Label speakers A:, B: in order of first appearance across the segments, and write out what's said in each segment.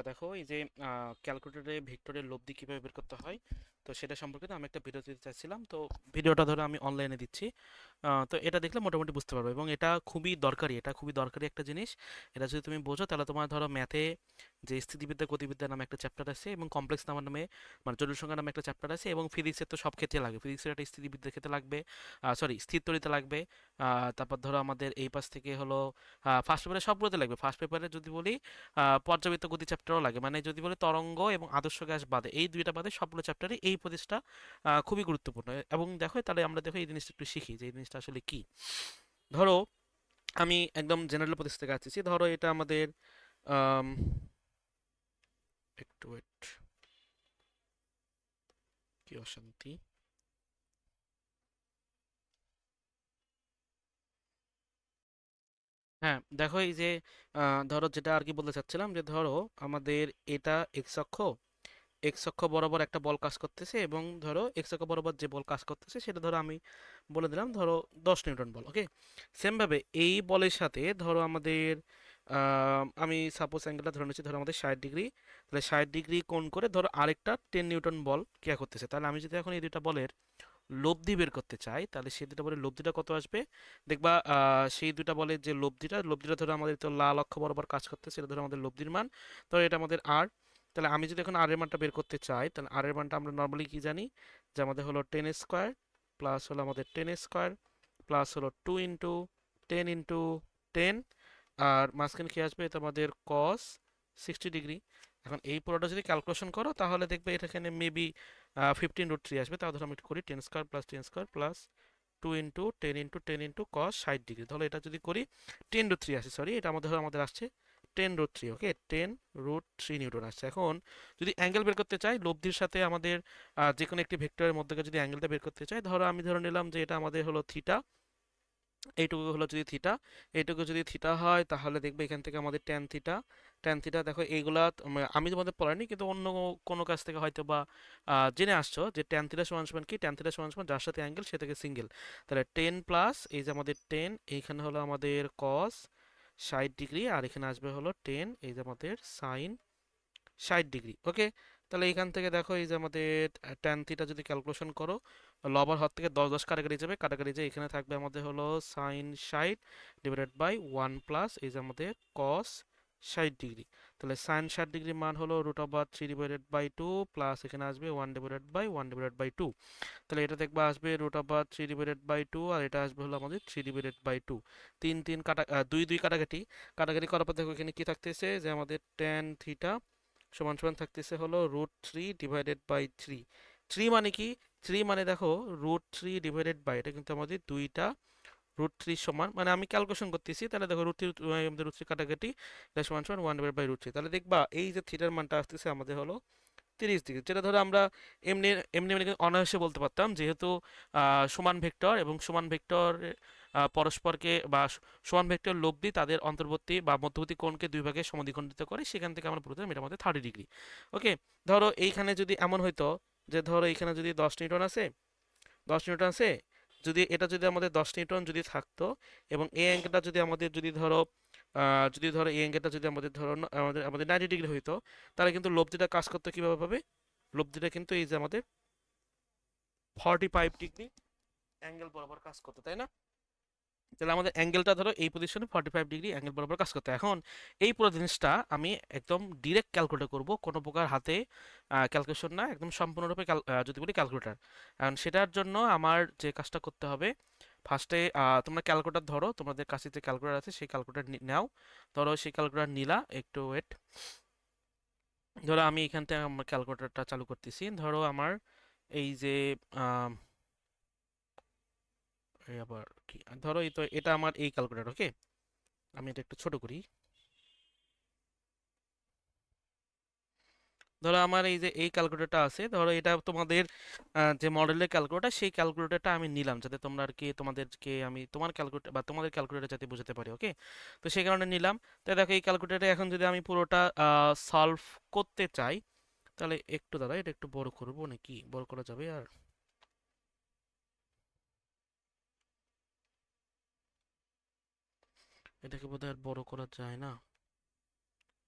A: দেখো এই যে ক্যালকুলেটরে ভেক্টরের লব্ধি কিভাবে বের করতে হয়, তো সেটা সম্পর্কে আমি একটা ভিডিও দিতে চাচ্ছিলাম। তো ভিডিওটা ধরো আমি অনলাইনে দিচ্ছি। তো এটা দেখলে মোটামুটি বুঝতে পারবে, এবং এটা খুবই দরকারি, এটা খুবই দরকারি একটা জিনিস। এটা যদি তুমি বোঝো তাহলে তোমার ধরো ম্যাথে যে স্থিতিবিদ্যা গতিবিদ্যা নামে একটা চ্যাপ্টার আছে, এবং কমপ্লেক্স নাম্বার নামে মানে জটিল সংখ্যা নামে একটা চ্যাপ্টার আছে, এবং ফিজিক্সের তো সব ক্ষেত্রে লাগবে, ফিজিক্সের একটা স্থিতিবিদ্যার ক্ষেত্রে লাগবে, সরি স্থির তড়িতে লাগবে। তারপর ধরো আমাদের এই পাশ থেকে হলো ফার্স্ট পেপারে সবগুলোতে লাগবে। ফার্স্ট পেপারে যদি বলি পর্যাবৃত্ত গতি চ্যাপ্টারও লাগে, মানে যদি বলে তরঙ্গ এবং আদর্শ গ্যাস বাদে, এই দুইটা বাদে সবগুলো চ্যাপ্টারে এই প্রদেশটা খুবই গুরুত্বপূর্ণ। এবং দেখো তাহলে আমরা দেখো এই জিনিসটা একটু শিখি যে এই জিনিসটা আসলে কি। ধরো আমি একদম জেনারেল প্রদেশ থেকে আসতেছি। ধরো এটা আমাদের আম, একটু ওয়েট, কি অশান্তি। হ্যাঁ দেখো এই যে ধরো যেটা আর কি বলতে চাচ্ছিলাম, যে ধরো আমাদের এটা এক্স অক্ষ, এক্স অক্ষ বরাবর একটা বল কাজ করতেছে, এবং ধরো এক্স অক্ষ বরাবর যে বল কাজ করতেছে সেটা ধরো আমি বলে দিলাম ধরো 10 নিউটন বল। ওকে, সেম ভাবে এই বলের সাথে ধরো আমাদের আমি সাপোজ অ্যাঙ্গেলটা ধরে নিচ্ছি ধরো আমাদের 60 ডিগ্রি, তাহলে 60 ডিগ্রি কোণ করে ধরো আরেকটা 10 নিউটন বল ক্রিয়া করতেছে। তাহলে আমি যদি এখন এই দুইটা বলের লব্ধি বের করতে চাই, তাহলে সেই দুটো বলের লব্ধিটা কত আসবে। দেখবা সেই দুটা বলের যে লব্ধিটা, লব্ধিটা ধরো আমাদের তো লাল অক্ষ বরাবর কাজ করতেছে, এটা ধরো আমাদের লব্ধির মান। তো এটা আমাদের আর। তাহলে আমি যদি এখন আর এর মানটা বের করতে চাই, তাহলে আর এর মানটা আমরা নর্মালি কি জানি, যে আমাদের হলো 10 স্কোয়ার প্লাস হলো আমাদের 10 স্কোয়ার প্লাস হলো 2 ইন্টু 10 ইন্টু 10, আর মাঝখানে কি আসবে, এটা আমাদের কস 60 ডিগ্রি। এখন এই পুরোটা যদি ক্যালকুলেশন করো তাহলে দেখবে এটা এখানে মেবি 15√3 আসবে। তাহলে ধরো আমি একটু করি 10 square plus 10 square plus 2 into 10 into 10 into cos 60 degree. তাহলে এটা যদি করি 10√3 আসে, সরি এটা আমাদের ধরো আমাদের আসছে 10√3। ওকে, 10√3 নিউটন আসছে। এখন যদি অ্যাঙ্গেল বের করতে চাই লব্ধির সাথে আমাদের যে কোনো একটি ভেক্টরের মধ্যে যদি অ্যাঙ্গেলটা বের করতে চাই, ধরো আমি ধরে নিলাম যে এটা আমাদের হলো থিটা, এইটুকু হলো যদি থিটা, এইটুকু যদি থিটা হয় তাহলে দেখবে এখান থেকে আমাদের ট্যান থিটা। ট্যান থিটা দেখো এইগুলা আমি তোমাদের পড়াইনি, কিন্তু অন্য কোনো কাছ থেকে হয়তো বা জেনে আসছো যে ট্যান থিটা সমান সমান কি, ট্যান থিটা সমান সমান যার সাথে অ্যাঙ্গেল সে থেকে সিঙ্গেল। তাহলে 10 প্লাস এই যে আমাদের 10, এইখানে হলো আমাদের কস 60 ডিগ্রি, আর এখানে আসবে হলো 10 এই যে আমাদের সাইন 60 ডিগ্রি। ওকে, তাহলে এখান থেকে দেখো এই যে আমাদের ট্যান থিটা যদি ক্যালকুলেশন করো, লবার হাত থেকে 10 10 কাটাকাটি যাবে, কাটাকাটি যায় এখানে থাকবে আমাদের হলো সাইন 60 ডিভাইডেড বাই 1 প্লাস এই যে আমাদের কস 60 ডিগ্রি। তাহলে সাইন 60 ডিগ্রি মান হলো √3/2 প্লাস এখানে আসবে 1/1/2। তাহলে এটা দেখবা আসবে √3/2, আর এটা আসবে হলো আমাদের 3/2। তিন তিন কাটা দুই দুই কাটাকাটি, কাটাকাটি করার পর দেখো এখানে কি থাকতেছে, যে আমাদের ট্যান থিটা সমান সমান থাকতেছে হলো √3/3। থ্রি মানে কি, থ্রি মানে দেখো √3/, এটা কিন্তু আমাদের দুইটা √3 সমান, মানে আমি ক্যালকুলেশন করতেছি, তাহলে দেখো √3 আমাদের √3 কাটাকাটি, এটা সমান সমান 1/√3। তাহলে দেখবা এই যে থিটার মানটা আসতেছে আমাদের হলো 30 ডিগ্রি, যেটা ধরো আমরা এমনি এমনি এমনি কিন্তু অনায়াসে বলতে পারতাম, যেহেতু সমান ভেক্টর এবং সমান ভেক্টর পরস্পরকে বা সমান ভেক্টর লব্ধি তাদের অন্তর্বর্তী বা মধ্যবর্তী কোণকে দুই ভাগে সমদ্বিখণ্ডিত করে, সেখান থেকে আমরা বলতে এটা আমাদের 30 ডিগ্রি। ওকে, ধরো এইখানে যদি এমন হইতো যে ধরো এখানে যদি 10 নিউটন আছে, 10 নিউটন আছে, যদি আমাদের 10 নিউটন যদি থাকতো, এবং এই অ্যাঙ্গেলটা যদি আমাদের যদি ধরো এই অ্যাঙ্গেলটা যদি আমাদের ধরো আমাদের আমাদের 90 ডিগ্রি হইতো, তাহলে কিন্তু লব্ধিটা কাজ করতে কিভাবে পাবে, লব্ধিটা কিন্তু এই যে আমাদের 45 ডিগ্রি অ্যাঙ্গেল বরাবর কাজ করতো, তাই না। তাহলে আমাদের অ্যাঙ্গেলটা ধরো এই পজিশনে 45 ডিগ্রি অ্যাঙ্গেল বরাবর কাজ করতে। এখন এই পুরো জিনিসটা আমি একদম ডিরেক্ট ক্যালকুলেট করব, কোনো প্রকার হাতে ক্যালকুলেশন না, একদম সম্পূর্ণরূপে যদি বলি ক্যালকুলেটার। কারণ সেটার জন্য আমার যে কাজটা করতে হবে, ফার্স্টে তোমরা ক্যালকুলেটার ধরো, তোমাদের কাছে যে ক্যালকুলেটার আছে সেই ক্যালকুলেটার নাও। ধরো সেই ক্যালকুলেটার নিলা, একটু ওয়েট। ধরো আমি এখান থেকে আমার ক্যালকুলেটারটা চালু করতেছি। ধরো আমার এই যে আম, এই আবার কি, ধরো এই তো এটা আমার এই ক্যালকুলেটার। ওকে, আমি এটা একটু ছোট করি। ধরো আমার এই যে এই ক্যালকুলেটরটা আছে, ধরো এটা তোমাদের যে মডেলের ক্যালকুলেটর, সেই ক্যালকুলেটরটা আমি নিলাম যাতে তোমরা আর কি তোমাদেরকে আমি তোমার ক্যালকুলেটর বা তোমাদের ক্যালকুলেটর যাতে বোঝাতে পারি। ওকে, তো সেই কারণে নিলাম। তো দেখো এই ক্যালকুলেটরে এখন যদি আমি পুরোটা সলভ করতে চাই, তাহলে একটু দাঁড়া, এটা একটু বড় করবো নাকি, বড় করা যাবে আর, এটাকে বোধহয় আর বড় করা যায় না।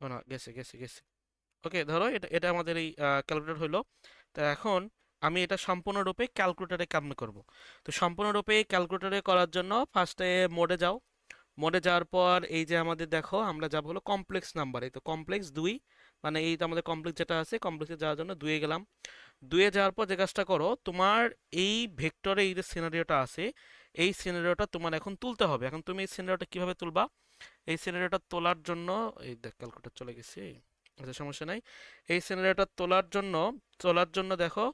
A: ও না, গেছে গেছে গেছে। ওকে, ধরো এটা এটা আমাদের এই ক্যালকুলেটর হলো। তো এখন আমি এটা সম্পূর্ণরূপে ক্যালকুলেটরে কেমন করব। তো সম্পূর্ণরূপে ক্যালকুলেটরে করার জন্য ফার্স্টে মোডে যাও। মোডে যাওয়ার পর এই যে আমাদের দেখো আমরা যাব হলো কমপ্লেক্স নাম্বার, এই তো কমপ্লেক্স 2, মানে এই তো আমাদের কমপ্লেক্স যেটা আছে কমপ্লেক্সে যাওয়ার জন্য 2 এ গেলাম। 2 এ যাওয়ার পর যে কাজটা করো, তোমার এই ভেক্টরে এই যে সিনারিওটা আছে, এই সিনারিওটা তোমার এখন তুলতে হবে। এখন তুমি এই সিনারিওটা কিভাবে তুলবা? এই সিনারিওটা তোলার জন্য এই দেখ ক্যালকুলেটর চলে গেছে, আচ্ছা সমস্যা নাই। এই সিনারিওটা তোলার জন্য দেখো,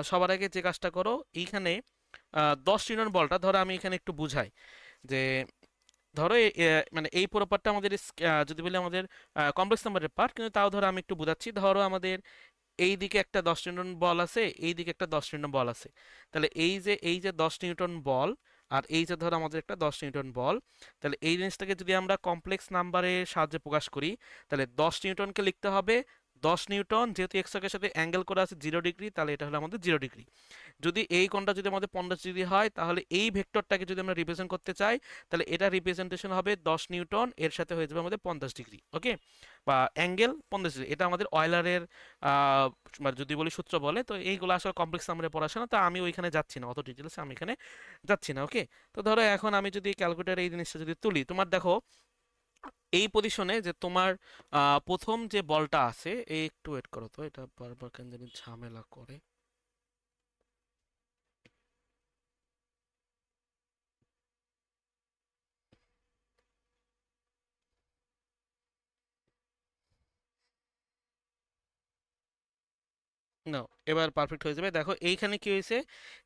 A: সবার আগে যে কাজটা করো, এইখানে 10 নিউটন বলটা ধরো, আমি এখানে একটু বুঝাই যে ধরো মানে এই পুরো পার্টটা আমাদের যদি বলি আমাদের কমপ্লেক্স নাম্বারের পার্ট, কিন্তু তাও ধরো আমি একটু বুঝাচ্ছি। ধরো আমাদের এই দিকে একটা 10 নিউটন বল আছে, এই দিকে একটা 10 নিউটন বল আছে। তাহলে এই যে 10 নিউটন বল, আর এই যে ধরো আমাদের একটা 10 নিউটন বল, তাহলে এই জিনিসটাকে যদি আমরা কমপ্লেক্স নাম্বারের সাহায্যে প্রকাশ করি, তাহলে 10 নিউটনকে লিখতে হবে 10 নিউটন, যেহেতু এক্স অক্ষের সাথে অ্যাঙ্গেল করা আছে 0 ডিগ্রি, তাহলে এটা হলো আমাদের 0 ডিগ্রি। যদি এই কোণটা যদি আমাদের 50 ডিগ্রি হয়, তাহলে এই ভেক্টরটাকে যদি আমরা রিপ্রেজেন্ট করতে চাই, তাহলে এটা রিপ্রেজেন্টেশন হবে 10 নিউটন, এর সাথে হয়ে যাবে আমাদের 50 ডিগ্রি। ওকে, বা অ্যাঙ্গেল 50 ডিগ্রি, এটা আমাদের অয়লারের মানে যদি বলি সূত্র বলে। তো এইগুলো আসলে কমপ্লেক্স নাম্বারের পড়াশোনা, তো আমি ওইখানে যাচ্ছি না, অত ডিটেলসে আমি এখানে যাচ্ছি না। ওকে, তো ধরো এখন আমি যদি ক্যালকুলেটারে এই জিনিসটা যদি তুলি, তোমার দেখো এই পজিশনে যে তোমার প্রথম যে বলটা আছে, এই একটু ওয়েট করো তো, এটা বারবার কেন জানি ঝামেলা করে। না, এবার পারফেক্ট হয়ে যাবে। দেখো এইখানে কি হয়েছে,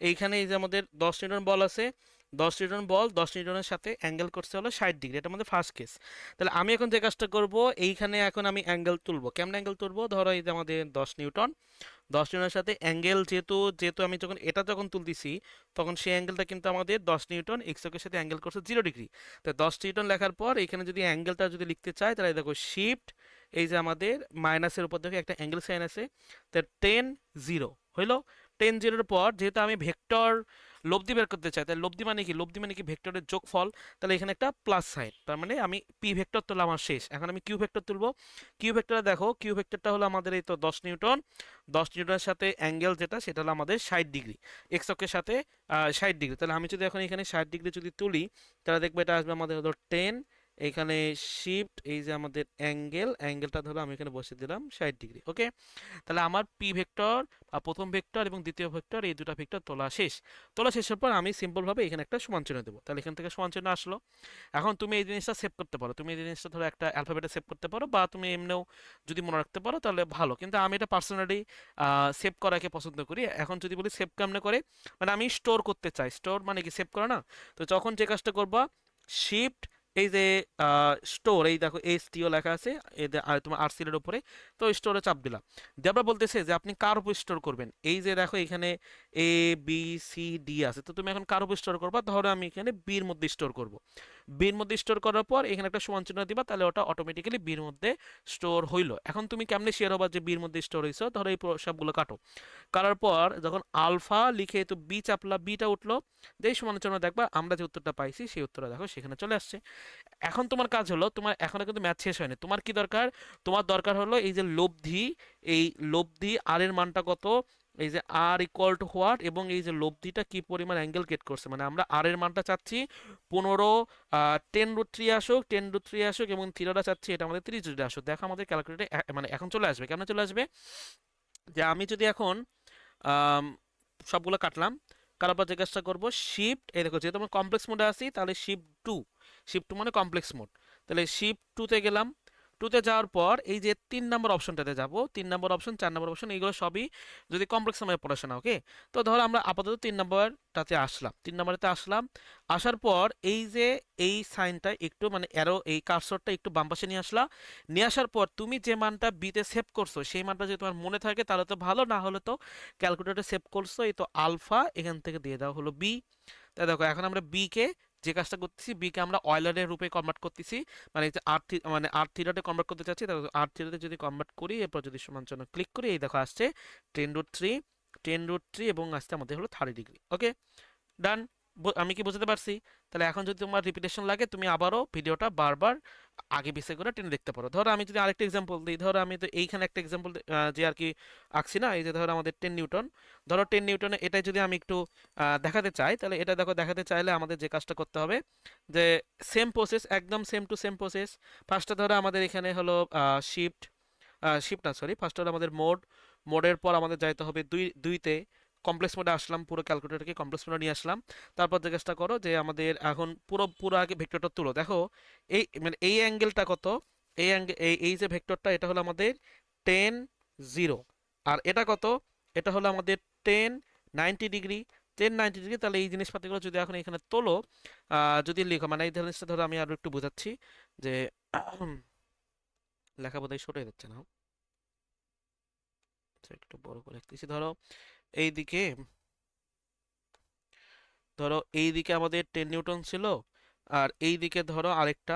A: এইখানে এই যে আমাদের 10 নিউটন বল আছে, 10 নিউটন বল 10 নিউটনের সাথে অ্যাঙ্গেল করছে হলো 60 ডিগ্রি, এটা আমাদের ফার্স্ট কেস। তাহলে আমি এখন যে কাজটা করব, এইখানে এখন আমি অ্যাঙ্গেল তুলবো। কেমন অ্যাঙ্গেল তুলবো? ধরো এই যে আমাদের 10 নিউটন, 10 নিউটনের সাথে অ্যাঙ্গেল, যেহেতু যেহেতু আমি যখন তুলতেছি, তখন সেই অ্যাঙ্গেলটা কিন্তু আমাদের 10 নিউটন, এক্স অক্ষের সাথে অ্যাঙ্গেল করছে 0 ডিগ্রি। তো 10 নিউটন লেখার পর এখানে যদি অ্যাঙ্গেলটা যদি লিখতে চাই, তাহলে দেখো শিফট, এই যে আমাদের মাইনাসের উপর দেখো একটা অ্যাঙ্গেল সাইন আছে, তা 10 0 হইলো। 10 0-এর পর যেহেতু আমি ভেক্টর লব্ধি বের করতে চাই, তাহলে লব্ধি মানে কি ভেক্টরের যোগফল, তাহলে এখানে একটা প্লাস সাইন, তার মানে আমি পি ভেক্টর তোলা আমার শেষ। এখন আমি কিউ ভেক্টর তুলবো। কিউ ভেক্টরে দেখো, কিউ ভেক্টরটা হলো আমাদের এই তো 10 নিউটন, 10 নিউটনের সাথে অ্যাঙ্গেল যেটা, সেটা হলো আমাদের 60 ডিগ্রি, এক্স অক্ষের সাথে 60 ডিগ্রি। তাহলে আমি যদি এখন এখানে 60 ডিগ্রি যদি তুলি, তাহলে দেখবে এটা আসবে আমাদের হলো 10, এখানে শিফট, এই যে আমাদের অ্যাঙ্গেলটা ধরো আমি এখানে বসে দিলাম 60 ডিগ্রি। ওকে, তাহলে আমার পি ভেক্টর বা প্রথম ভেক্টর এবং দ্বিতীয় ভেক্টর, এই দুটো ভেক্টর তোলা শেষ। তোলা শেষের পর আমি সিম্পলভাবে এখানে একটা সমান চিহ্ন দেবো, তাহলে এখান থেকে সমান চিহ্ন আসলো। এখন তুমি এই জিনিসটা সেভ করতে পারো, তুমি এই জিনিসটা ধরো একটা অ্যালফাবেটে সেভ করতে পারো, বা তুমি এমনিও যদি মনে রাখতে পারো তাহলে ভালো, কিন্তু আমি এটা পার্সোনালি সেভ করাকে পছন্দ করি। এখন যদি বলি সেভ কেমনে করে, মানে আমি স্টোর করতে চাই, স্টোর মানে কি সেভ করা না। তো যখন যে কাজটা করবা, শিফট, এই যে স্টোর, এই দেখো এসটিও লেখা আছে এই যে, তোমার আরসিএল এর উপরে, তো স্টোরে চাপ দিলাম। দেবার বলতেছে যে আপনি কার উপর স্টোর করবেন, এই যে দেখো এখানে এ বি সি ডি আছে, তো তুমি এখন কার উপর স্টোর করবা? ধরো আমি এখানে বির মধ্যে স্টোর করব। বির মধ্যে স্টোর করার পর এখানে একটা সমান চিহ্ন দিবা, তাহলে ওটা অটোমেটিক্যালি বির মধ্যে স্টোর হইলো। এখন তুমি কেমনে শেয়ার হবা যে বির মধ্যে স্টোর হইছো? ধরো এই সবগুলো কাটো, কাটার পর যখন আলফা লিখে তো বি চাপলা, বিটা উঠলো, যেই সমান চিহ্ন দেখবা আমরা যে উত্তরটা পাইছি সেই উত্তরটা দেখো সেখানে চলে আসছে। এখন তোমার কাজ হলো, তোমার এখনো কিন্তু ম্যাথ শেষ হয়নি, তোমার কি দরকার? তোমার দরকার হলো এই যে লব্ধি, এই লব্ধি আর এর মানটা কত, এই যে আর ইকুয়াল টু হোয়াট, এবং এই যে লব্ধিটা কি পরিমাণ অ্যাঙ্গেল গেট করছে, মানে আমরা আর এর মানটা চাচ্ছি 15, 10√3 আসুক, 10√3 আসুক, এবং থিটাটা চাচ্ছি এটা আমাদের 30 ডিগ্রি আসুক। দেখো আমাদের ক্যালকুলেটরে মানে এখন চলে আসবে। কেমন চলে আসবে? যে আমি যদি এখন আম, সবগুলো কাটলাম, কাটার পর যে কাজটা করবো, শিফট, এই দেখো যেহেতু আমরা কমপ্লেক্স মোডে আছি, তাহলে শিফট 2, শিফট 2 মানে কমপ্লেক্স মোড, তাহলে শিফট 2-তে গেলাম। 2-তে যাওয়ার পর এই যে 3 নম্বর অপশনটাতে যাব, 3 নম্বর অপশন, 4 নম্বর অপশন, এইগুলো সবই যদি কমপ্লেক্স নামে পড়াশোনা। ওকে, তো ধরো আমরা আপাতত 3 নম্বরটাতে আসলাম, 3 নম্বরেতে আসলাম। আসার পর এই যে এই সাইনটা একটু মানে অ্যারো, এই কার্সরটা একটু বাম পাশে নিয়ে আসলা। নিয়ে আসার পর তুমি যে মানটা বিতে সেভ করছো, সেই মানটা যদি তোমার মনে থাকে তাহলে তো ভালো, না হলে তো ক্যালকুলেটরে সেভ করছো, এই তো আলফা, এখান থেকে দিয়ে দেওয়া হলো বি। তাই দেখো এখন আমরা বি কে যে কাজটা করতেছি, বি কে আমরা অয়লারের রূপে কনভার্ট করতেছি, মানে এই যে মানে আর থিটাতে কনভার্ট করতে চাচ্ছি। দেখো আর থিটাতে যদি কনভার্ট করি, এরপর যদি সমান চিহ্ন ক্লিক করি, এই দেখো আসছে 10√3, 10√3, এবং আসছে আমাদের হলো 30 ডিগ্রি। ওকে, ডান। আমি কি বুঝতে পারছি? তাহলে এখন যদি তোমার রিপিটেশন লাগে তুমি আবারও ভিডিওটা বারবার আগে পিছিয়ে করে টেনে দেখতে পারো। ধরো আমি যদি আরেকটা এক্সাম্পল দিই, ধরো আমি তো এইখানে একটা এক্সাম্পল যে আর কি আঁকছি না, এই যে ধরো আমাদের 10 নিউটন, ধরো 10 নিউটনে এটাই যদি আমি একটু দেখাতে চাই, তাহলে এটা দেখো দেখাতে চাইলে আমাদের যে কাজটা করতে হবে যে সেম প্রসেস, একদম সেম টু সেম প্রসেস। ফার্স্টে ধরো আমাদের এখানে হলো শিফট, শিফট না সরি, ফার্স্ট হলো আমাদের মোড, মোডের পর আমাদের যাইতে হবে দুইতে, কমপ্লেক্স মোডে আসলাম, পুরো ক্যালকুলেটরকে কমপ্লেক্স মোডে নিয়ে আসলাম। তারপর যে কাজটা করো যে আমাদের এখন পুরো পুরো আগে ভেক্টরটা তুলো, দেখো এই মানে এই অ্যাঙ্গেলটা কত, এই অ্যাঙ্গেল এই যে ভেক্টরটা এটা হলো আমাদের 10 0, আর এটা কত, এটা হলো আমাদের 10 90 ডিগ্রি, 10 90 ডিগ্রি। তাহলে এই জিনিসপাতিগুলো যদি এখন এখানে তোলো, যদি লিখো, মানে এই জিনিসটা ধরো আমি আরো একটু বোঝাচ্ছি যে লেখা বোধহয় ছোট হয়ে যাচ্ছে না, আচ্ছা, একটু বড় করে লিখতেছি। ধরো এইদিকে, ধরো এইদিকে আমাদের 10 নিউটন ছিল, আর এইদিকে ধরো আরেকটা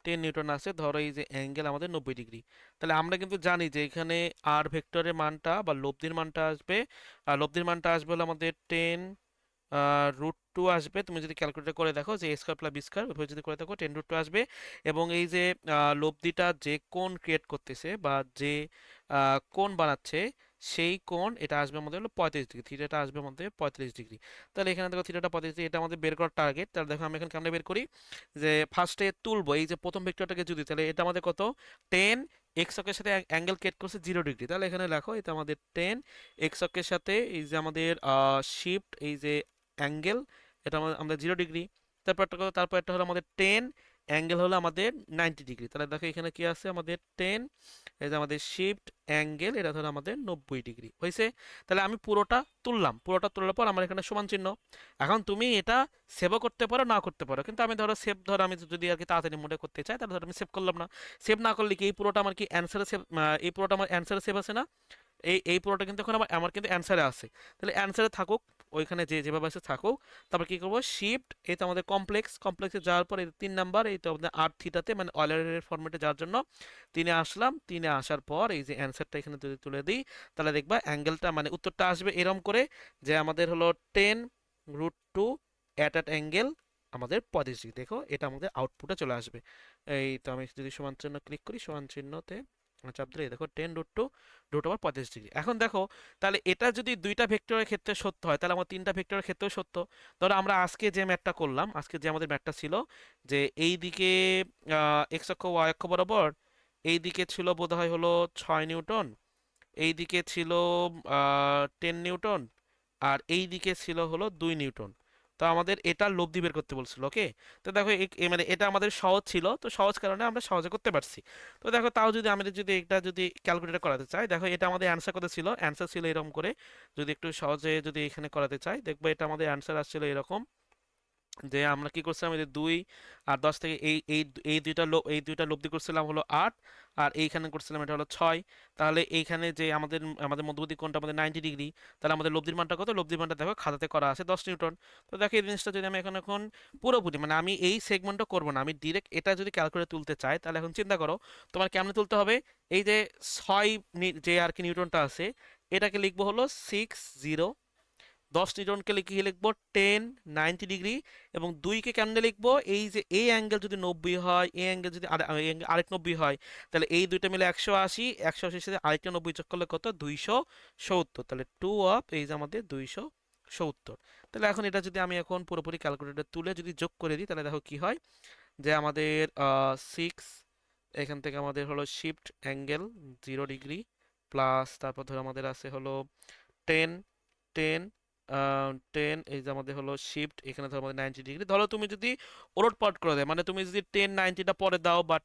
A: 10 নিউটন আছে, ধরো এই যে অ্যাঙ্গেল আমাদের 90 ডিগ্রি। তাহলে আমরা কিন্তু জানি যে এখানে আর ভেক্টরের মানটা বা লব্ধির মানটা আসবে, আর লব্ধির মানটা আসবে হলো আমাদের 10 √2 আসবে। তুমি যদি ক্যালকুলেট করে দেখো যে a² + b² ওইভাবে যদি করে দেখো 10 √2 আসবে। এবং এই যে লব্ধিটা যে কোণ ক্রিয়েট করতেছে বা যে কোণ বানাচ্ছে, সেই কোণ এটা আসবে আমাদের হলো 35 ডিগ্রি, থিটাটা আসবে আমাদের 35 ডিগ্রি। তাহলে এখানে দেখো থিটাটা 35 ডিগ্রি, এটা আমাদের বের করার টার্গেট। তাহলে দেখো আমি এখন কেমনে বের করি, যে ফার্স্টে তুলবো এই যে প্রথম ভেক্টরটাকে, যদি তাহলে এটা আমাদের কত 10 এক্স অক্ষের সাথে অ্যাঙ্গেল ক্রিয়েট করছে 0 ডিগ্রি, তাহলে এখানে লেখো এটা আমাদের 10 এক্স অক্ষের সাথে এই যে আমাদের শিফট এই যে অ্যাঙ্গেল, এটা আমাদের 0 ডিগ্রি। তারপর একটা কথা, তারপর একটা হলো আমাদের 10 অ্যাঙ্গেল হলো আমাদের 90 ডিগ্রি। তাহলে দেখো এখানে কি আছে আমাদের 10 এই যে আমাদের শিফট অ্যাঙ্গেল, এটা ধরো আমাদের 90 ডিগ্রি হয়েছে। তাহলে আমি পুরোটা তুললাম, পুরোটা তোলার পর আমার এখানে সমান চিহ্ন। এখন তুমি এটা সেভও করতে পারো না করতে পারো, কিন্তু আমি ধরো সেভ, ধরো আমি যদি আর কি তাড়াতাড়ি মোডে করতে চাই, তাহলে ধরো আমি সেভ করলাম না। সেভ না করলে কি এই পুরোটা আমার কি অ্যান্সারে সেভ, এই পুরোটা আমার অ্যান্সারে সেভ আছে না, এই পুরোটা কিন্তু এখন আমার আমার কিন্তু অ্যান্সারে আছে। তাহলে অ্যান্সারে থাকুক, ওইখানে যে যেভাবে আছে থাকুক। তারপর কি করবো, শিফট এই তো আমাদের কমপ্লেক্সে যাওয়ার পর এই 3 নাম্বার, এই তো আমাদের 8 থিটাতে মানে অয়লারের ফরম্যাটে যাওয়ার জন্য 3-এ আসলাম। 3-এ আসার পর এই যে অ্যান্সারটা এখানে যদি তুলে দিই, তাহলে দেখবা অ্যাঙ্গেলটা মানে উত্তরটা আসবে এরম করে, যে আমাদের হলো 10 √2 অ্যাট অ্যাঙ্গেল আমাদের 35 ডিগ্রি। দেখো এটা আমাদের আউটপুটে চলে আসবে। এই তো আমি যদি সমান চিহ্ন ক্লিক করি, সমান চিহ্নতে চাপ দিলে দেখো 10 √2 √35 ডিগ্রি। এখন দেখো, তাহলে এটা যদি দুইটা ভেক্টরের ক্ষেত্রে সত্য হয়, তাহলে আমার তিনটা ভেক্টরের ক্ষেত্রেও সত্য। ধরো আমরা আজকে যে ম্যাথটা করলাম, আজকে যে আমাদের ম্যাথটা ছিল, যে এই দিকে এক্স অক্ষ ওয়াই অক্ষ বরাবর এই দিকে ছিল বোধহয় হলো 6 নিউটন, এই দিকে ছিল 10 নিউটন, আর এই দিকে ছিল হলো 2 নিউটন। তো আমাদের এটা লব্ধি বের করতে বলছিল, ওকে। তো দেখো মানে এটা আমাদের সহজ ছিল, তো সহজ কারণে আমরা সহজে করতে পারছি। তো দেখো তাও যদি আমাদের যদি এটা যদি ক্যালকুলেটর করাতে চাই, দেখো এটা আমাদের অ্যান্সার কত ছিল, অ্যান্সার ছিল এরকম করে। যদি একটু সহজে যদি এখানে করাতে চাই, দেখবো এটা আমাদের অ্যান্সার আসছিল এরকম, যে আমরা কি করছিলাম, এই যে 2 আর 10 থেকে এই দুইটা লব্ধি করছিলাম হলো 8, আর এইখানে করছিলাম এটা হলো 6। তাহলে এইখানে যে আমাদের আমাদের মধ্যবর্তী কোণটা আমাদের 90 ডিগ্রি, তাহলে আমাদের লব্ধির মানটা কত, লব্ধির মানটা দেখো খাতাতে করা আছে 10 নিউটন। তো দেখো এই জিনিসটা যদি আমি এখন পুরোপুরি মানে আমি এই সেগমেন্টটা করবো না, আমি ডিরেক্ট এটা যদি ক্যালকুলেট তুলতে চাই, তাহলে এখন চিন্তা করো তোমার কেমনে তুলতে হবে। এই যে 6 যে আর কি নিউটনটা আছে, এটাকে লিখবো হলো 60, 10 নিউটনকে কি লিখবো 10 90 ডিগ্রি, এবং 2কে কেমনে লিখবো, এই যে এই অ্যাঙ্গেল যদি 90 হয়, এই অ্যাঙ্গেল যদি আরেক 90 হয়, তাহলে এই দুইটা মিলে 180, 180-র সাথে আরেকটা 90 যোগ করলে কত 270। তাহলে 2 এই যে আমাদের 270। তাহলে এখন এটা যদি আমি এখন পুরোপুরি ক্যালকুলেটর তুলে যদি যোগ করে দিই, তাহলে দেখো কি হয়, যে আমাদের 6, এখান থেকে আমাদের হলো শিফট অ্যাঙ্গেল 0 ডিগ্রি, প্লাস তারপর ধরো আমাদের আছে হলো 10 10 10 এই যে আমাদের হলো শিফট, এখানে ধরো আমাদের 90 ডিগ্রি। ধরো তুমি যদি ওলট পালট করে দেয়, মানে তুমি যদি 10 90টা পরে দাও বা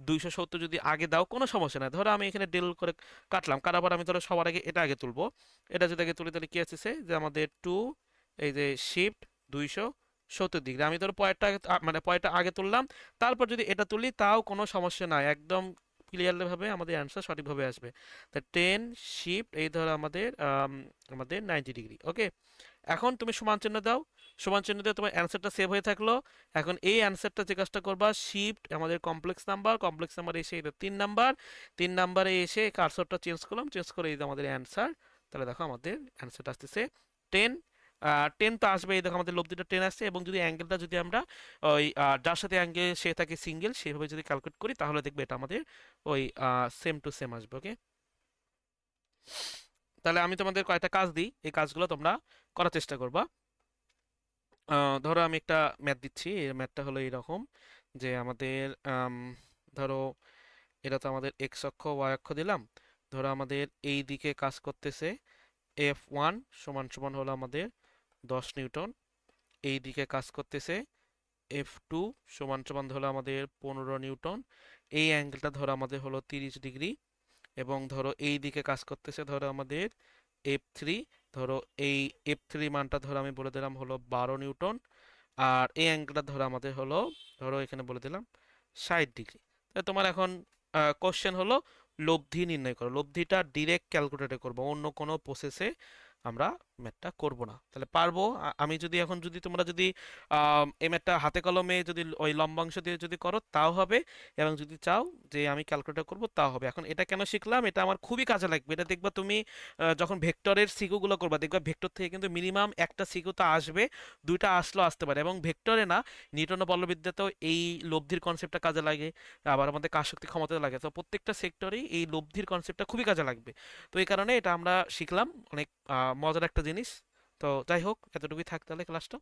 A: 270 যদি আগে দাও, কোনো সমস্যা নাই। ধরো আমি এখানে ডেল করে কাটার পর আমি ধরো সবার আগে এটা আগে তুলবো, এটা যদি আগে তুলি, তাহলে কি আছে যে আমাদের 2 এই যে শিফট 270 ডিগ্রি, আমি ধরো পয়েরটা মানে পয়েরটা আগে তুললাম, তারপর যদি এটা তুলি তাও কোনো সমস্যা নাই, একদম ক্লিয়ারলি ভাবে আমাদের অ্যান্সার সঠিকভাবে আসবে। তা 10 শিফট এই ধরো আমাদের আমাদের 90 ডিগ্রি, ওকে। এখন তুমি সমান চিহ্ন দাও, সমান চিহ্ন দিয়ে তোমার অ্যান্সারটা সেভ হয়ে থাকলো। এখন এই অ্যান্সারটা যে কাজটা করবা, শিফট আমাদের কমপ্লেক্স নাম্বার এসে এটা 3 নাম্বার, 3 নাম্বারে এসে কার্সরটা চেঞ্জ করলাম, চেঞ্জ করে এই যে আমাদের অ্যান্সার। তাহলে দেখো আমাদের অ্যান্সারটা আসতেছে 10 টেন তো আসবে, এই দেখো আমাদের লব্ধিটা টেন আসছে, এবং যদি অ্যাঙ্গেলটা যদি আমরা ওই যার সাথে অ্যাঙ্গেল সে থাকে সিঙ্গেল সেভাবে যদি ক্যালকুলেট করি তাহলে দেখবে এটা আমাদের ওই সেম টু সেম আসবে। ওকে, তাহলে আমি তোমাদের কয়েকটা কাজ দিই, এই কাজগুলো তোমরা করার চেষ্টা করবা। ধরো আমি একটা ম্যাথ দিচ্ছি, এই ম্যাথটা হলো এইরকম যে আমাদের ধরো এটা তো আমাদের এক্স অক্ষ ওয়াই অক্ষ দিলাম। ধরো আমাদের এই দিকে কাজ করতেছে F1 সমান সমান হলো আমাদের 10 নিউটন, এই দিকে কাজ করতেছে F2 সমান সমান হলো আমাদের 15 নিউটন, এই অ্যাঙ্গেলটা ধরো আমাদের হলো 30 ডিগ্রি, এবং ধরো এই দিকে কাজ করতেছে ধরো আমাদের F3, ধরো এই F3 মানটা ধরো আমি বলে দিলাম হলো 12 নিউটন, আর এই অ্যাঙ্গেলটা ধরো আমাদের হলো ধরো এখানে বলে দিলাম 60 ডিগ্রি। তাহলে তোমার এখন কোশ্চেন হলো লব্ধি নির্ণয় করো। লব্ধিটা ডিরেক্ট ক্যালকুলেটরে করবো, অন্য কোনো প্রসেসে আমরা ম্যাথটা করব না। তাহলে পারবো আমি যদি এখন যদি তোমরা যদি এই ম্যাথটা হাতে কলমে যদি ওই লম্বাংশ দিয়ে যদি করো তাও হবে, এবং যদি চাও যে আমি ক্যালকুলেটর করব তাও হবে। এখন এটা কেন শিখলাম, এটা আমার খুবই কাজে লাগবে। এটা দেখবা তুমি যখন ভেক্টরের সিকুগুলো করবা দেখবা ভেক্টর থেকে কিন্তু মিনিমাম একটা সিকু তো আসবে, দুইটা আসলেও আসতে পারে। এবং ভেক্টরে না, নিউটন বলবিদ্যাতেও এই লব্ধির কনসেপ্টটা কাজে লাগে, আবার আমাদের কাজ শক্তি ক্ষমতা লাগে। তো প্রত্যেকটা সেক্টরেই এই লব্ধির কনসেপ্টটা খুবই কাজে লাগবে। তো এই কারণে এটা আমরা শিখলাম, অনেক মজার একটা জিনিস। তো যাই হোক, এতটুকুই থাক তাহলে ক্লাসটা।